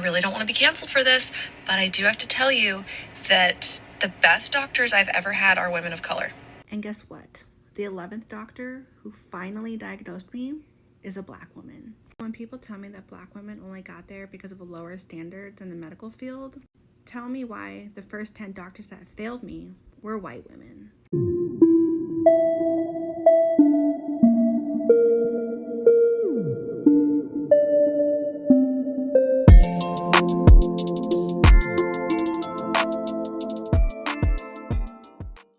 really don't want to be canceled for this, but I do have to tell you that the best doctors I've ever had are women of color. And guess what? The 11th doctor who finally diagnosed me is a Black woman. When people tell me that Black women only got there because of lower standards in the medical field, tell me why the first 10 doctors that failed me were white women.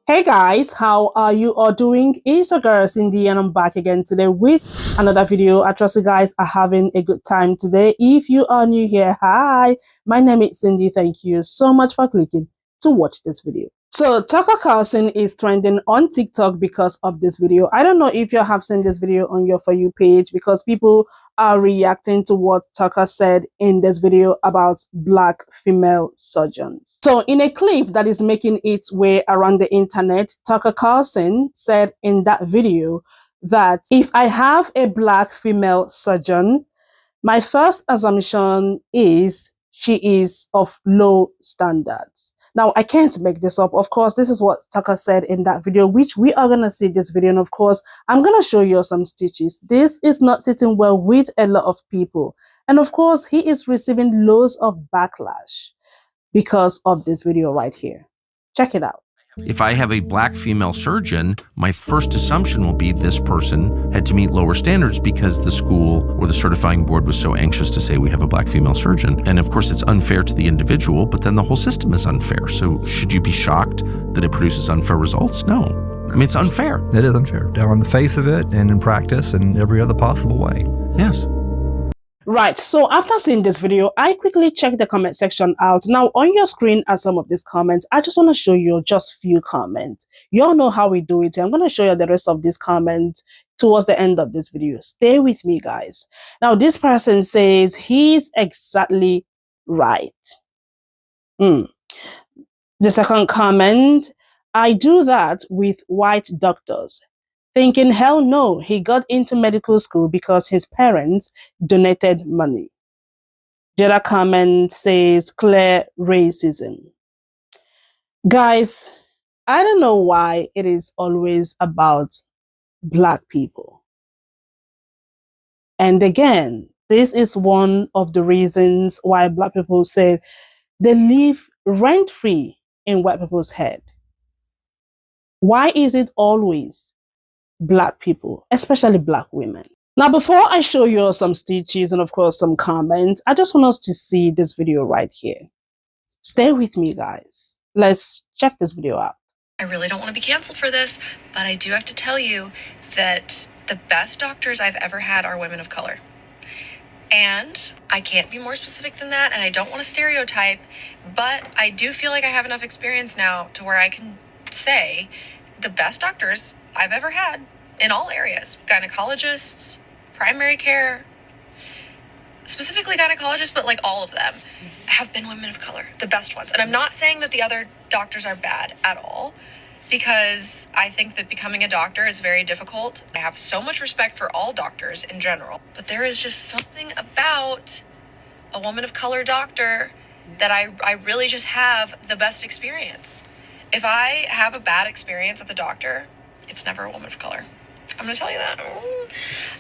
Hey guys, how are you all doing? It's your girl Cindy and I'm back again today with another video. I trust you guys are having a good time today. If you are new here, hi, my name is Cindy. Thank you so much for clicking to watch this video. So Tucker Carlson is trending on TikTok because of this video. I don't know if you have seen this video on your For You page because people are reacting to what Tucker said in this video about Black female surgeons. So in a clip that is making its way around the internet, Tucker Carlson said in that video that if I have a Black female surgeon, my first assumption is she is of low standards. Now, I can't make this up. Of course, this is what Tucker said in that video, which we are going to see this video. And of course, I'm going to show you some stitches. This is not sitting well with a lot of people. And of course, he is receiving loads of backlash because of this video right here. Check it out. If I have a Black female surgeon, my first assumption will be this person had to meet lower standards because the school or the certifying board was so anxious to say we have a Black female surgeon. And of course, it's unfair to the individual, but then the whole system is unfair. So should you be shocked that it produces unfair results? No. I mean, it's unfair. It is unfair, down on the face of it and in practice and every other possible way. Yes. Right, so after seeing this video, I quickly checked the comment section out. Now, on your screen are some of these comments. I just want to show you just few comments. You all know how we do it. I'm going to show you the rest of these comments towards the end of this video. Stay with me, guys. Now, this person says he's exactly right. The second comment, I do that with white doctors. Thinking, hell no, he got into medical school because his parents donated money. The other comment says, clear racism. Guys, I don't know why it is always about Black people. And again, this is one of the reasons why Black people say they live rent-free in white people's head. Why is it always Black people, especially Black women? Now, before I show you some stitches and of course some comments, I just want us to see this video right here. Stay with me, guys. Let's check this video out. I really don't want to be canceled for this, but I do have to tell you that the best doctors I've ever had are women of color. And I can't be more specific than that, and I don't want to stereotype, but I do feel like I have enough experience now to where I can say the best doctors I've ever had in all areas, gynecologists, primary care, specifically gynecologists, but like all of them have been women of color, the best ones. And I'm not saying that the other doctors are bad at all, because I think that becoming a doctor is very difficult. I have so much respect for all doctors in general, but there is just something about a woman of color doctor that I really just have the best experience. If I have a bad experience at the doctor, it's never a woman of color. I'm going to tell you that.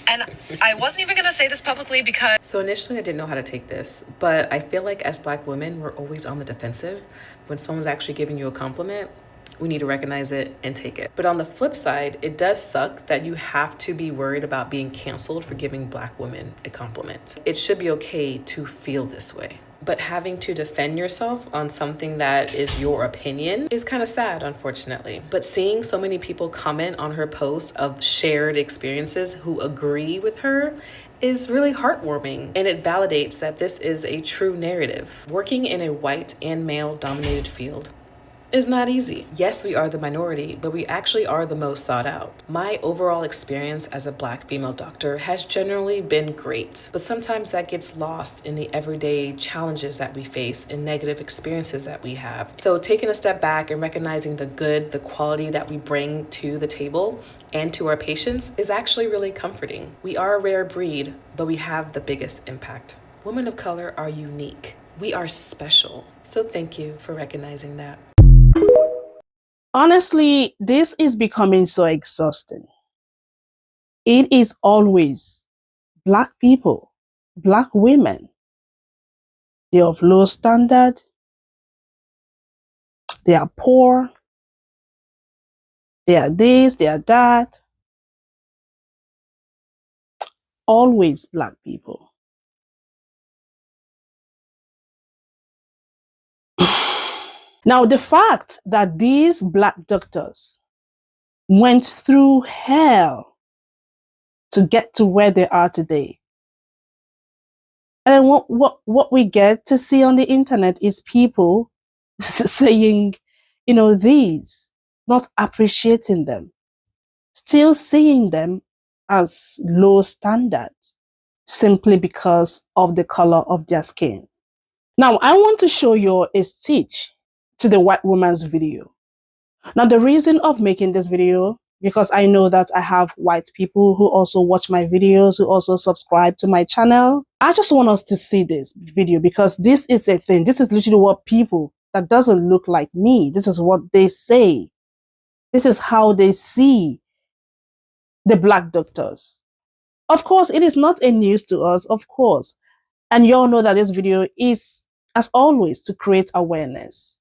And I wasn't even going to say this publicly because... So initially I didn't know how to take this, but I feel like as Black women, we're always on the defensive. When someone's actually giving you a compliment, we need to recognize it and take it. But on the flip side, it does suck that you have to be worried about being canceled for giving Black women a compliment. It should be okay to feel this way. But having to defend yourself on something that is your opinion is kind of sad, unfortunately. But seeing so many people comment on her posts of shared experiences who agree with her is really heartwarming, and it validates that this is a true narrative. Working in a white and male-dominated field is not easy. Yes, we are the minority, but we actually are the most sought out. My overall experience as a Black female doctor has generally been great, but sometimes that gets lost in the everyday challenges that we face and negative experiences that we have. So taking a step back and recognizing the good, the quality that we bring to the table and to our patients is actually really comforting. We are a rare breed, but we have the biggest impact. Women of color are unique. We are special. So thank you for recognizing that. Honestly, this is becoming so exhausting. It is always Black people, Black women. They're of low standard, they are poor, they are this, they are that. Always Black people. Now, the fact that these Black doctors went through hell to get to where they are today. And what we get to see on the internet is people saying, these, not appreciating them, still seeing them as low standards simply because of the color of their skin. Now, I want to show you a stitch to the white woman's video. Now, the reason of making this video, because I know that I have white people who also watch my videos, who also subscribe to my channel. I just want us to see this video because this is a thing. This is literally what people that doesn't look like me, this is what they say. This is how they see the Black doctors. Of course, it is not a news to us, of course. And you all know that this video is, as always, to create awareness.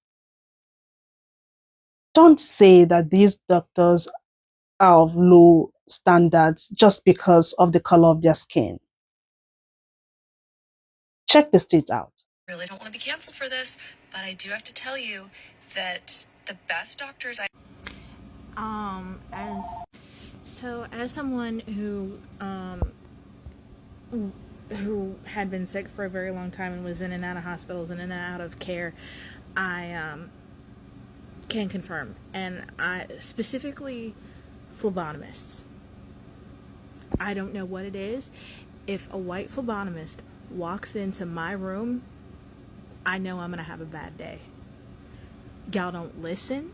Don't say that these doctors are of low standards just because of the color of their skin. Check the stage out. I really don't want to be canceled for this, but I do have to tell you that the best doctors I as someone who had been sick for a very long time and was in and out of hospitals and in and out of care, I can confirm, and I specifically phlebotomists. I don't know what it is. If a white phlebotomist walks into my room, I know I'm gonna have a bad day. Y'all don't listen.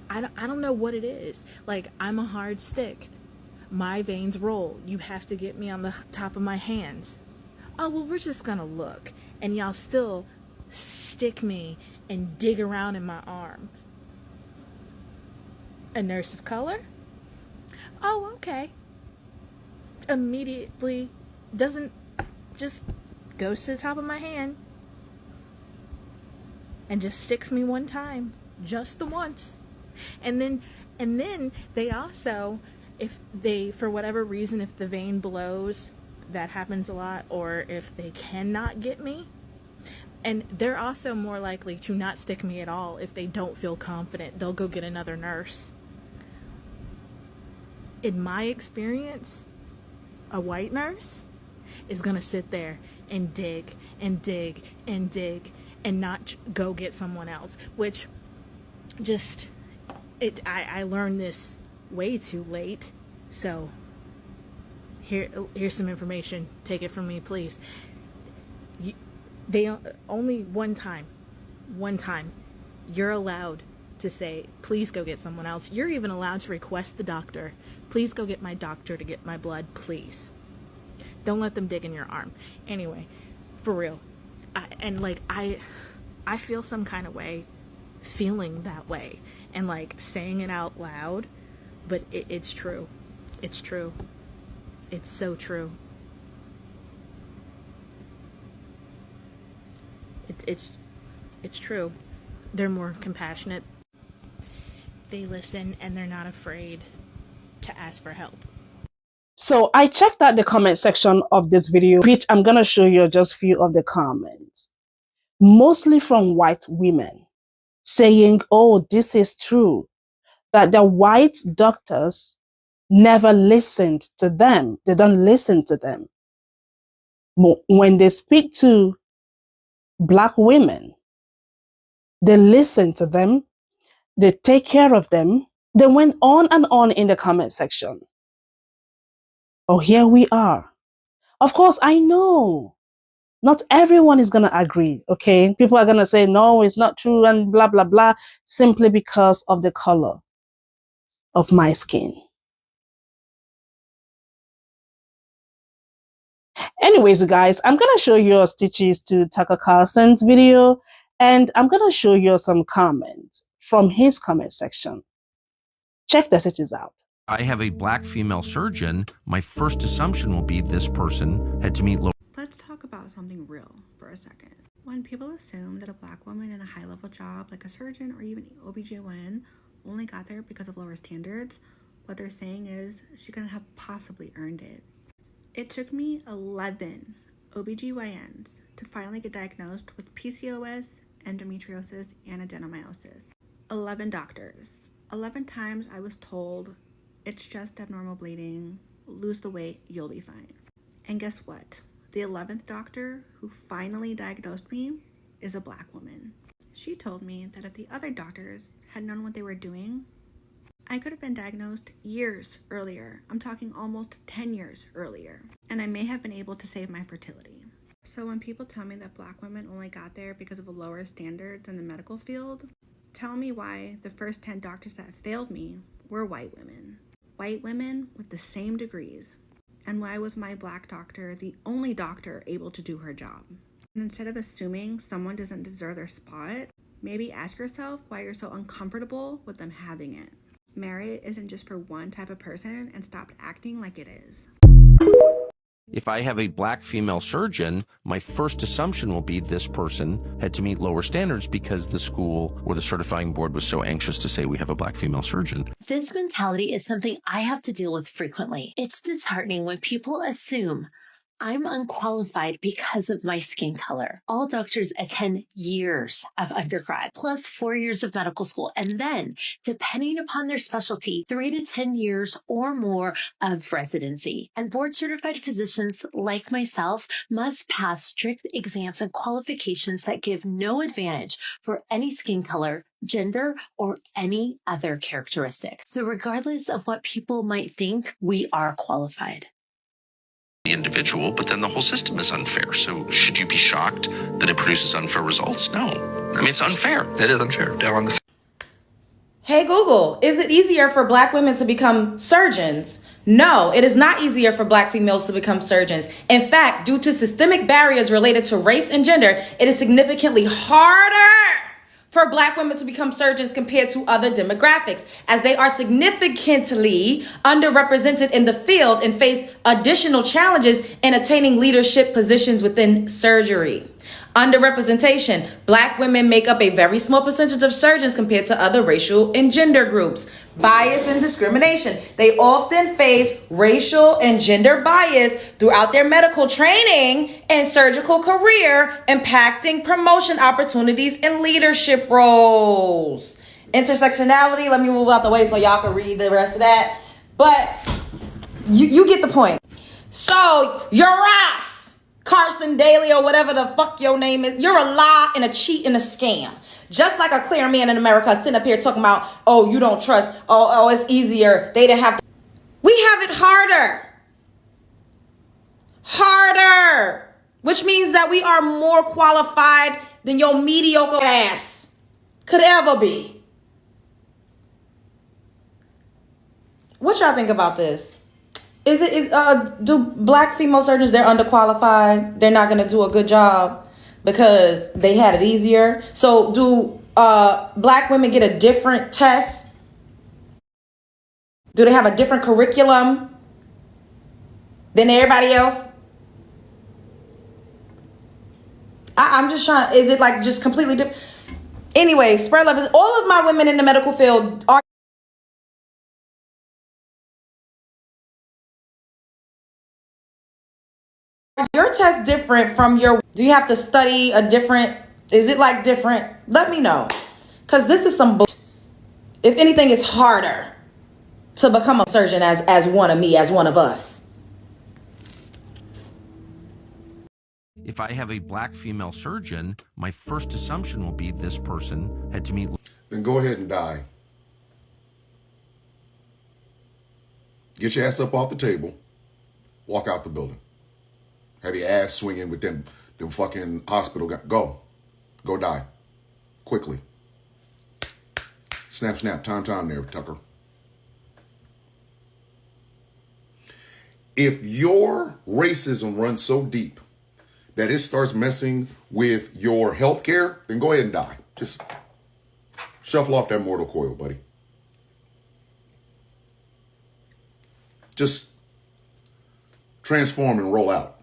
I don't know what it is. Like, I'm a hard stick. My veins roll. You have to get me on the top of my hands. Oh, well, we're just gonna look. And y'all still stick me and dig around in my arm. A nurse of color? Oh, okay. Immediately doesn't, just goes to the top of my hand and just sticks me one time, just the once. And then they also, if they, for whatever reason, if the vein blows, that happens a lot, or if they cannot get me, and they're also more likely to not stick me at all if they don't feel confident. They'll go get another nurse. In my experience, a white nurse is gonna sit there and dig and dig and dig and not go get someone else, which just, I learned this way too late. So here's some information. Take it from me, please. They only one time you're allowed to say, please go get someone else. You're even allowed to request the doctor, please go get my doctor to get my blood, please. Don't let them dig in your arm. Anyway, for real. I feel some kind of way feeling that way and like saying it out loud, but it's true. It's true. It's so true. It's true. They're more compassionate. They listen and they're not afraid to ask for help. So I checked out the comment section of this video, which I'm going to show you just a few of the comments. Mostly from white women saying, oh, this is true, that the white doctors never listened to them. They don't listen to them. When they speak to Black women, they listen to them, they take care of them. They went on and on in the comment section. Oh, here we are. Of course, I know not everyone is going to agree, okay? People are going to say, no, it's not true and blah, blah, blah, simply because of the color of my skin. Anyways, you guys, I'm going to show you stitches to Tucker Carlson's video, and I'm going to show you some comments from his comment section. Check the stitches out. I have a black female surgeon. My first assumption will be this person had to meet low. Let's talk about something real for a second. When people assume that a black woman in a high-level job like a surgeon or even OBGYN only got there because of lower standards, what they're saying is she couldn't have possibly earned it. It took me 11 OBGYNs to finally get diagnosed with PCOS, endometriosis, and adenomyosis. 11 doctors. 11 times I was told, it's just abnormal bleeding, lose the weight, you'll be fine. And guess what? The 11th doctor who finally diagnosed me is a black woman. She told me that if the other doctors had known what they were doing, I could have been diagnosed years earlier. I'm talking almost 10 years earlier. And I may have been able to save my fertility. So when people tell me that black women only got there because of lower standards in the medical field, tell me why the first 10 doctors that failed me were white women. White women with the same degrees. And why was my black doctor the only doctor able to do her job? And instead of assuming someone doesn't deserve their spot, maybe ask yourself why you're so uncomfortable with them having it. Merit isn't just for one type of person, and stop acting like it is. If I have a black female surgeon, my first assumption will be this person had to meet lower standards because the school or the certifying board was so anxious to say we have a black female surgeon. This mentality is something I have to deal with frequently. It's disheartening when people assume I'm unqualified because of my skin color. All doctors attend years of undergrad, plus 4 years of medical school, and then, depending upon their specialty, 3 to 10 years or more of residency. And board-certified physicians like myself must pass strict exams and qualifications that give no advantage for any skin color, gender, or any other characteristic. So regardless of what people might think, we are qualified. The individual, but then the whole system is unfair. So should you be shocked that it produces unfair results? No. I mean, it's unfair. It is unfair. Hey Google, is it easier for black women to become surgeons? No, it is not easier for black females to become surgeons. In fact, due to systemic barriers related to race and gender, it is significantly harder for black women to become surgeons compared to other demographics, as they are significantly underrepresented in the field and face additional challenges in attaining leadership positions within surgery. Underrepresentation. Black women make up a very small percentage of surgeons compared to other racial and gender groups. Bias and discrimination. They often face racial and gender bias throughout their medical training and surgical career, impacting promotion opportunities and leadership roles. Intersectionality. Let me move out the way so y'all can read the rest of that. But you get the point. So, Urias Carson Daly or whatever the fuck your name is, you're a lie and a cheat and a scam. Just like a clear man in America sitting up here talking about, oh, you don't trust, oh, it's easier. They didn't have to. We have it harder. Harder. Which means that we are more qualified than your mediocre ass could ever be. What y'all think about this? Do black female surgeons, they're underqualified? They're not going to do a good job because they had it easier? So do black women get a different test? Do they have a different curriculum than everybody else? I'm just trying, is it like just completely different? Anyway, spread love. All of my women in the medical field are. Your test different from your, do you have to study a different, is it like different? Let me know. Because this is some bullshit. If anything, it's harder to become a surgeon as one of me, as one of us. If I have a black female surgeon, my first assumption will be this person had to meet. Then go ahead and die. Get your ass up off the table. Walk out the building. Have your ass swinging with them fucking hospital guys. Go die. Quickly. Snap, snap. Time there, Tucker. If your racism runs so deep that it starts messing with your health care, then go ahead and die. Just shuffle off that mortal coil, buddy. Just transform and roll out.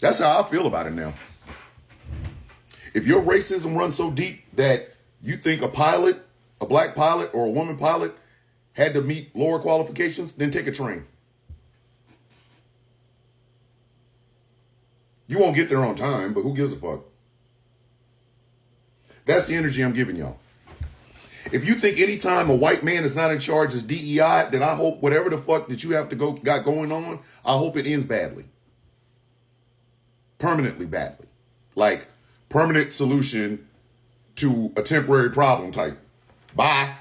That's how I feel about it now. If your racism runs so deep that you think a pilot, a black pilot or a woman pilot had to meet lower qualifications, then take a train. You won't get there on time, but who gives a fuck? That's the energy I'm giving y'all. If you think anytime a white man is not in charge is DEI, then I hope whatever the fuck that you have to got going on, I hope it ends badly. Permanently badly. Like permanent solution to a temporary problem type. Bye.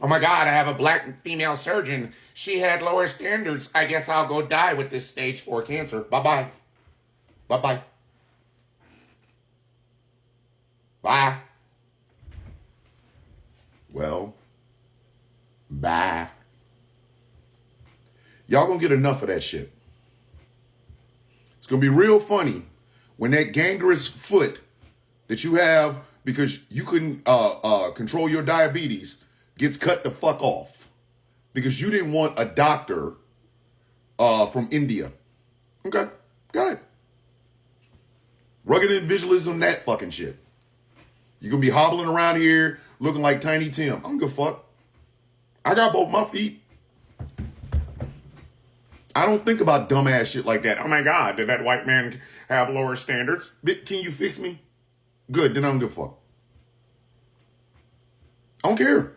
Oh my God, I have a black female surgeon. She had lower standards. I guess I'll go die with this stage 4 cancer. Bye-bye. Bye-bye. Bye. Well, bye. Y'all gonna get enough of that shit. It's gonna be real funny when that gangrenous foot that you have because you couldn't control your diabetes gets cut the fuck off because you didn't want a doctor from India. Okay, go ahead. Rugged individualism, that fucking shit. You're going to be hobbling around here looking like Tiny Tim. I don't give a fuck. I got both my feet. I don't think about dumbass shit like that. Oh my God, did that white man have lower standards? Can you fix me? Good, then I don't give a fuck. I don't care.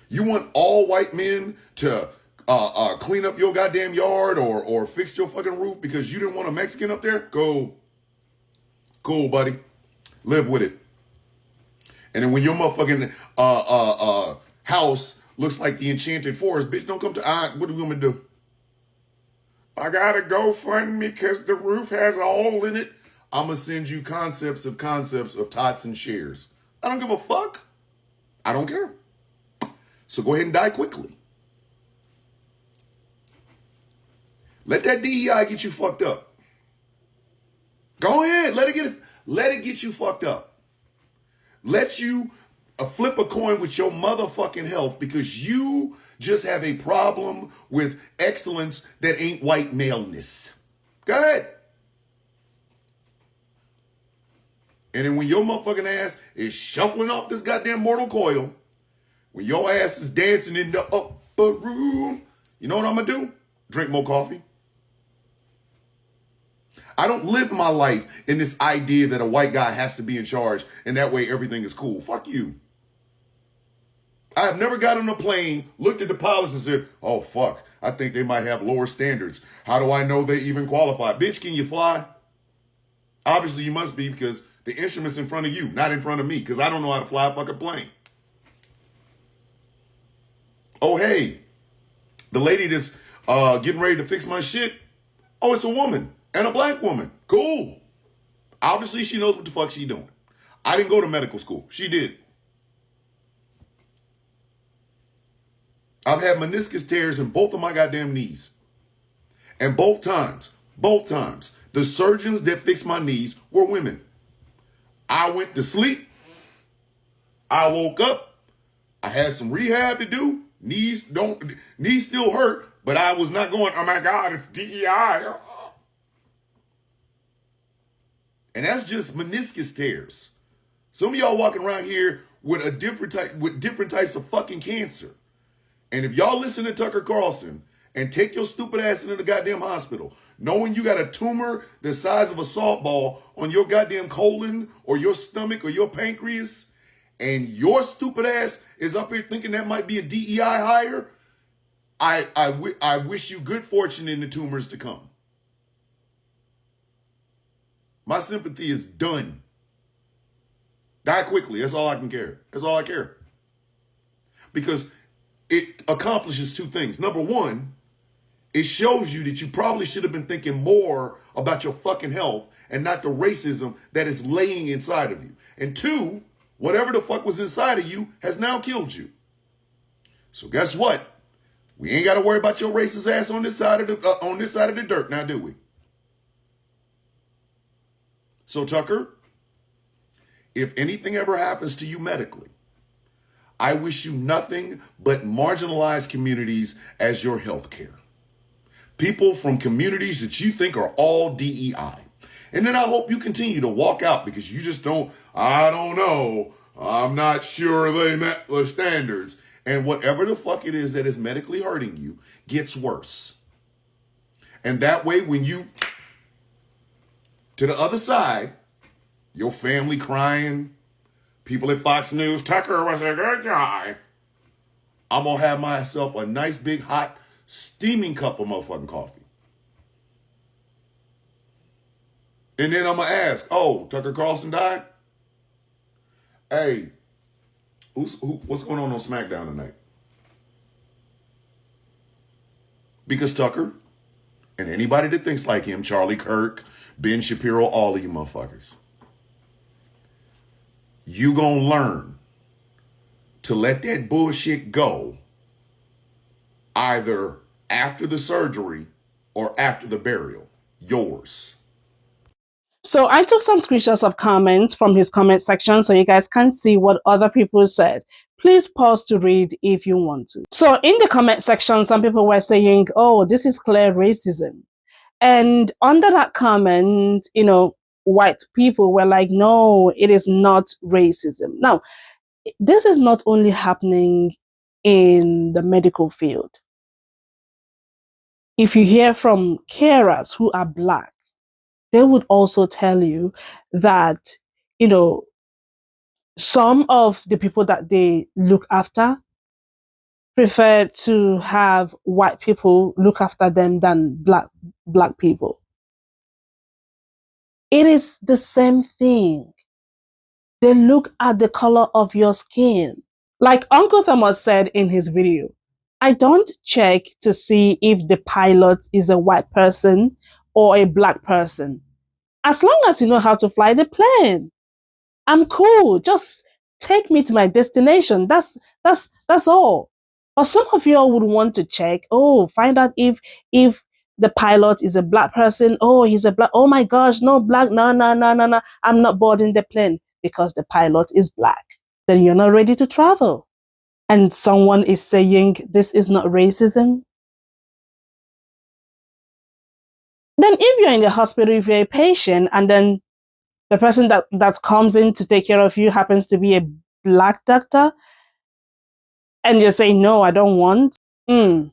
You want all white men to clean up your goddamn yard or fix your fucking roof because you didn't want a Mexican up there? Cool, buddy. Live with it. And then when your motherfucking house looks like the Enchanted Forest, bitch, don't come to what are we gonna do? I gotta GoFundMe because the roof has a hole in it. I'm gonna send you concepts of tots and shares. I don't give a fuck. I don't care. So go ahead and die quickly. Let that DEI get you fucked up. Go ahead, let it get you fucked up. Let you flip a coin with your motherfucking health because you just have a problem with excellence that ain't white maleness. Go ahead. And then when your motherfucking ass is shuffling off this goddamn mortal coil, when your ass is dancing in the upper room, you know what I'm gonna do? Drink more coffee. I don't live my life in this idea that a white guy has to be in charge and that way everything is cool. Fuck you. I have never got on a plane, looked at the pilots and said, oh, fuck, I think they might have lower standards. How do I know they even qualify? Bitch, can you fly? Obviously, you must be because the instrument's in front of you, not in front of me, because I don't know how to fly a fucking plane. Oh, hey, the lady that's getting ready to fix my shit, oh, it's a woman. And a black woman. Cool. Obviously, she knows what the fuck she's doing. I didn't go to medical school. She did. I've had meniscus tears in both of my goddamn knees. And both times, the surgeons that fixed my knees were women. I went to sleep. I woke up. I had some rehab to do. Knees still hurt, but I was not going, oh my God, it's DEI. And that's just meniscus tears. Some of y'all walking around here with different types of fucking cancer. And if y'all listen to Tucker Carlson and take your stupid ass into the goddamn hospital, knowing you got a tumor the size of a softball on your goddamn colon or your stomach or your pancreas, and your stupid ass is up here thinking that might be a DEI hire, I wish you good fortune in the tumors to come. My sympathy is done. Die quickly. That's all I can care. That's all I care. Because it accomplishes two things. Number one, it shows you that you probably should have been thinking more about your fucking health and not the racism that is laying inside of you. And two, whatever the fuck was inside of you has now killed you. So guess what? We ain't got to worry about your racist ass on this side of the dirt, now do we? So Tucker, if anything ever happens to you medically, I wish you nothing but marginalized communities as your health care. People from communities that you think are all DEI. And then I hope you continue to walk out because you just I don't know, I'm not sure they met the standards. And whatever the fuck it is that is medically hurting you gets worse. And that way, when you, to the other side, your family crying, people at Fox News, Tucker was a good guy. I'm going to have myself a nice big hot steaming cup of motherfucking coffee. And then I'm going to ask, oh, Tucker Carlson died? Hey, what's going on SmackDown tonight? Because Tucker and anybody that thinks like him, Charlie Kirk, Ben Shapiro, all of you motherfuckers, you gonna learn to let that bullshit go either after the surgery or after the burial. Yours. So I took some screenshots of comments from his comment section so you guys can see what other people said. Please pause to read if you want to. So in the comment section, some people were saying, oh, this is clear racism. And under that comment, you know, white people were like, no, it is not racism. Now, this is not only happening in the medical field. If you hear from carers who are Black, they would also tell you that, you know, some of the people that they look after prefer to have white people look after them than black people. It is the same thing. They look at the color of your skin. Like Uncle Thomas said in his video, I don't check to see if the pilot is a white person or a Black person. As long as you know how to fly the plane, I'm cool. Just take me to my destination. That's all. But some of y'all would want to check, find out if the pilot is a Black person. Oh, he's a Black. Oh my gosh, no Black. No. I'm not boarding the plane because the pilot is Black. Then you're not ready to travel. And someone is saying this is not racism. Then if you're in the hospital, if you're a patient, and then the person that comes in to take care of you happens to be a Black doctor, and you're saying, no, I don't want, you're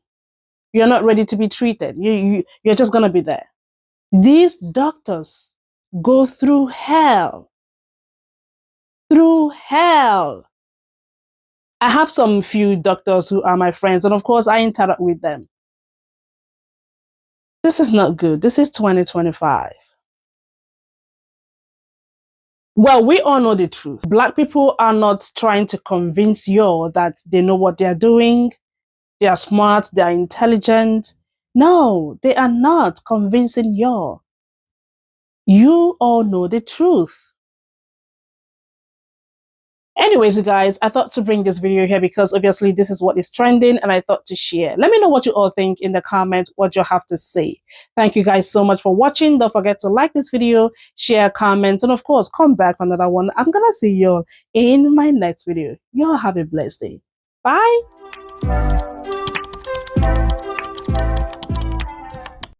not ready to be treated. You're just going to be there. These doctors go through hell. Through hell. I have some few doctors who are my friends, and of course, I interact with them. This is not good. This is 2025. Well, we all know the truth. Black people are not trying to convince you that they know what they're doing. They are smart. They are intelligent. No, they are not convincing you. You all know the truth. Anyways, you guys, I thought to bring this video here because obviously this is what is trending and I thought to share. Let me know what you all think in the comments, what you have to say. Thank you guys so much for watching. Don't forget to like this video, share, comment, and of course, come back on another one. I'm going to see you all in my next video. You all have a blessed day. Bye.